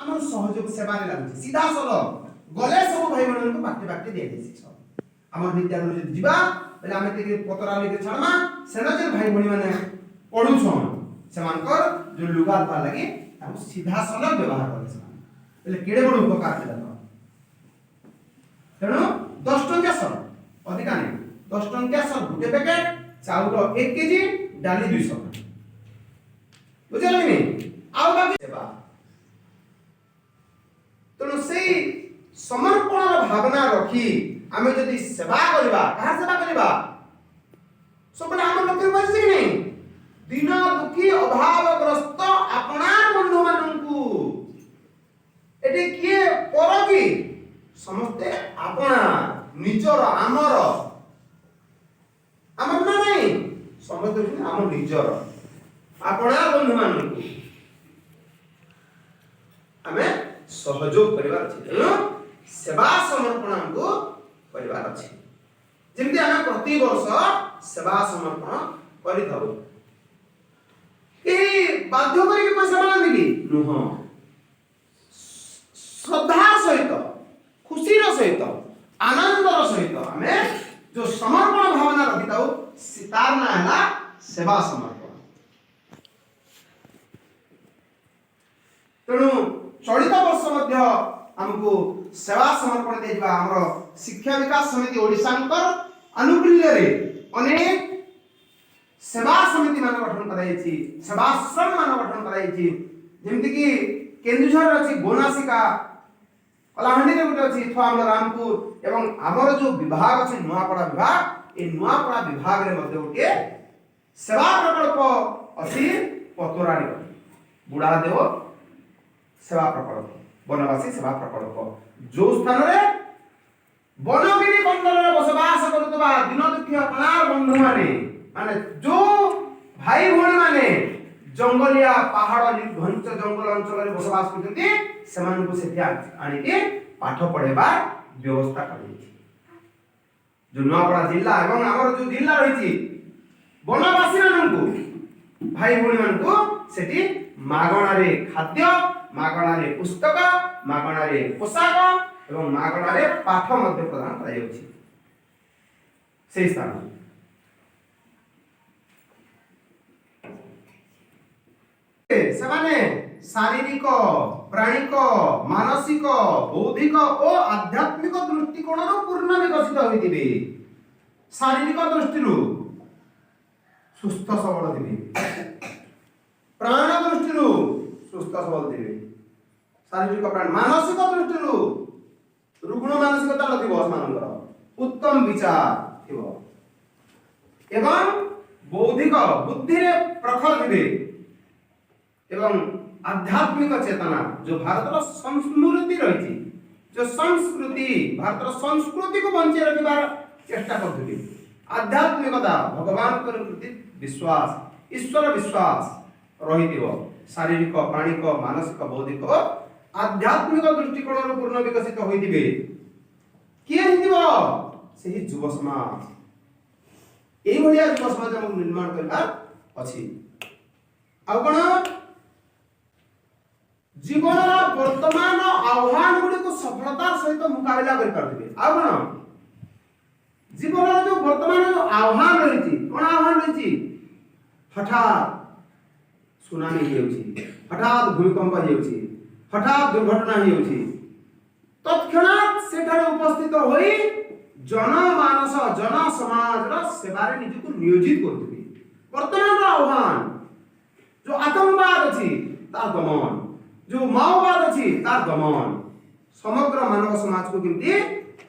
आम सहयोग सेवा लगुच सीधा सल गले सब भाई बहन को बाटे बाटे दे देसी आम विद्यालय जब जीवा बेले आम पतरा लेके छाड़मा सेना जे भाई बहन मैंने पढ़ुछन सेमानकर जो लुगा दवा लगे सीधा सल व्यवहार करे बेले केड़े बड़ उपकार देला तेणु 10 टंकिया सर अधिका नहीं 10 टंकिया सर गुटे पैकेट चाउल 1 केजी डाली 200 बुझल नहीं आउ बाकी सेवा तेणु से समर्पण भावना रखी आमे जदि सेवा करबा कहा सेवा करबा सबले हम लोग बचि कि नहीं दिन दुखी अभावग्रस्त अपनार बंधु माननकु एटे किए पर कि समस्ते अपना निजर आमर आमर ना नहीं समस्ते आम निजर अपना बंधु माननकु आमे सहयोग परिवार अछि सेवा समर्पण को परिवार अछि जेमति आमे प्रति वर्ष सेवा समर्पण करि थाउ ए बाध्य करी के पैसा मानबी कि नुह श्रद्धा सहित खुशी सहित आनंद सहित आमे जो समर्पण भावना रखि थाउ तार ना हला सेवा समर्पण तेणु चलित वर्ष मध्य हमको सेवा समर्पण देवा हमर शिक्षा विकास समिति ओडिशांकर अनुकूल्य रे अनेक सेवा समिति मान गठन कराई सेवाश्रम मान गठन कराई जेमति कि केन्दुझर अछि गोनासिका कलाहांडी रे गुटे अछि थवा हमर रामपुर एवं हमर जो विभाग अछि नुआपड़ा विभाग ए नुआपड़ा विभाग रे मध्ये गुटे सेवा प्रकल्प अछि पतोराडी बुढ़ादेव सेवा प्रकल्प वनवासी सेवा प्रकल्प जो स्थान रे वनगिरी बंदर रे बसवास करतबा दिन दुखी अपनार बंधु माने जो भाई भोणी माने जंगलिया पहाड़ घंच जंगल अंचल रे बसवास करते समान को से आनी के पाठ पढ़ेबा व्यवस्था करी जो नुआपड़ा जिला एवं हमर जो जिला रही वनवासी मानकु भाई भोणी मानकु सेठी मागणा रे खाद्य मागणा रे पुस्तक मागणा रे पोशाक एवं मागणा रे पाठ मध्ये प्रदान करा जाउछि से स्थान सेमाने शारीरिक प्राणिक मानसिक बौद्धिक और आध्यात्मिक दृष्टिकोण पूर्ण विकसित होइतिबे शारीरिक दृष्टि सुस्थ सबल दिबे प्राण दृष्टि सुस्थ सबल दिबे शारीरिक प्राण मानसिक दृष्टि रुग्ण मानसिकता नथिबो मानकर उत्तम विचार थिबो एवं बौद्धिक बुद्धि रे प्रखर दिबे एवं आध्यात्मिक चेतना जो भारत संस्कृति रही जो संस्कृति भारत संस्कृति को बंचे रखिबार चेष्टा करथि आध्यात्मिकता भगवान के प्रति विश्वास ईश्वर विश्वास रहिथिबो शारीरिक प्राणिक मानसिक बौद्धिक आध्यात्मिक दृष्टिकोण पूर्ण विकसित होइथिबे किए हिथिबो सेही युव समाज एई भलिया युव समाज हम निर्माण करबा अछि आ कोन जीवन वर्तमान आह्वान गुडी को सफलता सहित मुकाबला कर पारथिबे आ कोन जीवन जो वर्तमान जो आह्वान रहिछि कोन आह्वान रहिछि हठात सुनामी हेउछि हठात भूमिकंप हेउछि हठात दुर्घटना हेउछि तत्क्षणात सेठारे उपस्थित होई जनमानस जन समाज रा सेवारे निजको नियोजित करथिबे वर्तमान आह्वान जो आतंकवाद अछि तार दमन जो माओवाद अछि तार दमन समग्र मानव समाज को केमती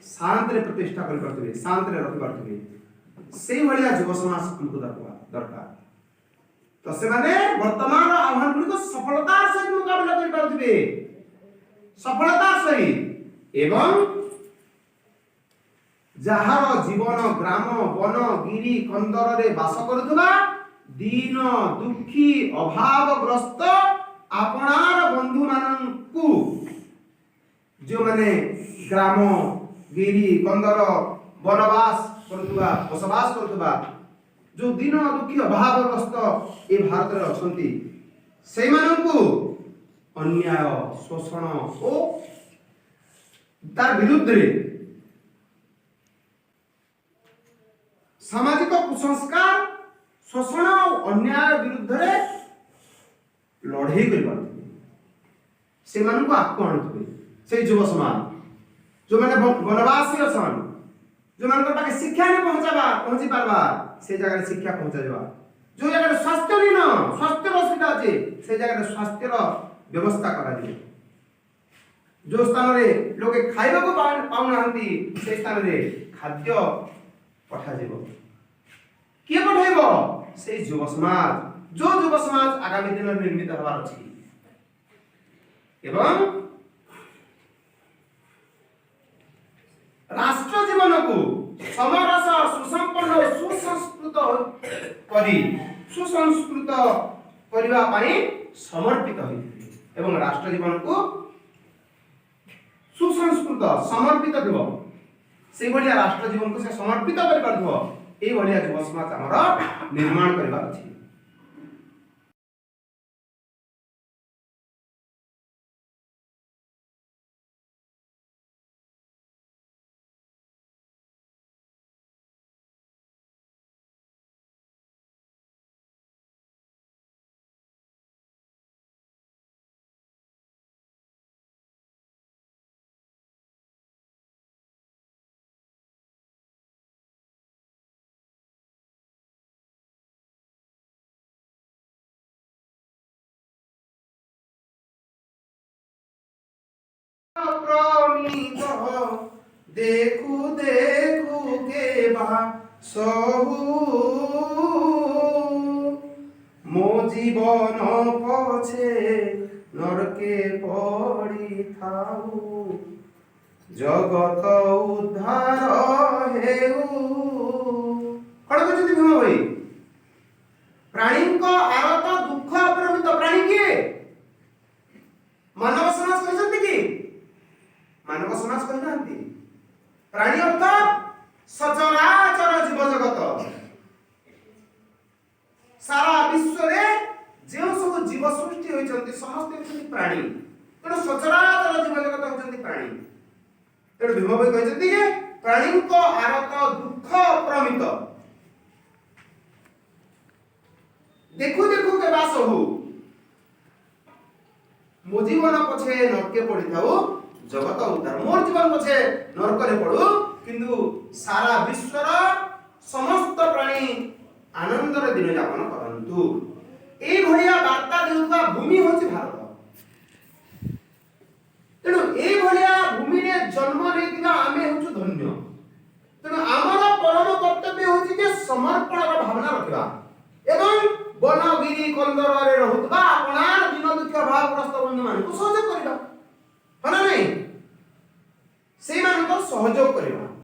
शांत रे प्रतिष्ठा कर करथिबे शांत रे रखि करथिबे सेही भलिया युव समाज हमको दरकार तो से माने वर्तमान आह्वान गुडी सफलता सहित मुकाबला कर पारथिबे सफलता सहित एवं जहार जीवन ग्राम वन गिरी कंदर रे वास करथबा दीन दुखी अभावग्रस्त अपनार बंधु माननकु जो माने ग्राम गिरी कंदर वनवास करथबा बसवास करथबा जो दिन दुखी अभावग्रस्त ए भारत रे अछंती से माननकु अन्याय शोषण और तार विरुद्ध रे सामाजिक कुसंस्कार शोषण और अन्याय विरुद्ध रे लड़ाई कर से मान को आको आणुवे से युव समाज जो माने वनवासी असन जो मान को पाके शिक्षा ने पहुंची पारबा से जगह रे शिक्षा पहुंचा जावा जो जगह रे स्वास्थ्य ऋण स्वास्थ्य असुविधा अछि से जगह रे स्वास्थ्य रो व्यवस्था करा दिए जो स्थान रे लोके खाइबा को पाउ नाहंती से स्थान रे खाद्य पठा जेबो के पठाइबो से युव समाज जो युव समाज आगामी दिन निर्मित हवार अछि एवं राष्ट्र जीवन को समरस सुसंपन्न सुसंस्कृत करी सुसंस्कृत करबा पई समर्पित होइथिले एवं राष्ट्र जीवन को सुसंस्कृत समर्पित दिबो से भलिया राष्ट्र जीवन को से समर्पित करि परथो ए भलिया युव समाज हमर निर्माण करबा अछि। प्रमित देखु देखु के बा सहु मो जीवन पछे नरके पड़ी थाउ जगत उद्धार हेउ कण कहते भीम भाई प्राणी को आरत दुख प्रमित प्राणी के मानव समाज कहते कि मानव समाज कहते प्राणी अर्थात सचराचर जीव जगत सारा विश्व रे जे सब जीव सृष्टि होइछन्ति समस्त होइछन्ति प्राणी तेणु सचराचर जीव जगत होइछन्ति प्राणी तेणु भीम भाई कहछन्ति जे प्राणी को आरत दुख प्रमित देखु देखु के बास हो मो जीवन पछे नरके पड़ी थाउ जगत उद्धार मोर जीवन पछे नरकरे पड़ू किंतु सारा विश्वर समस्त प्राणी आनंदर दिन यापन करंतु ए भलिया वार्ता देउथवा भूमि होछि भारत तेणु ए भलिया भूमि रे जन्म लेतिबा आमे होछु धन्य तेणु आमर परम कर्तव्य होछि जे समर्पणर भावना रखिबा एवं वनगिरी कंदर रे रहुतबा आपणार दिन दुख भावग्रस्त बंधु मान को सहयोग करिबा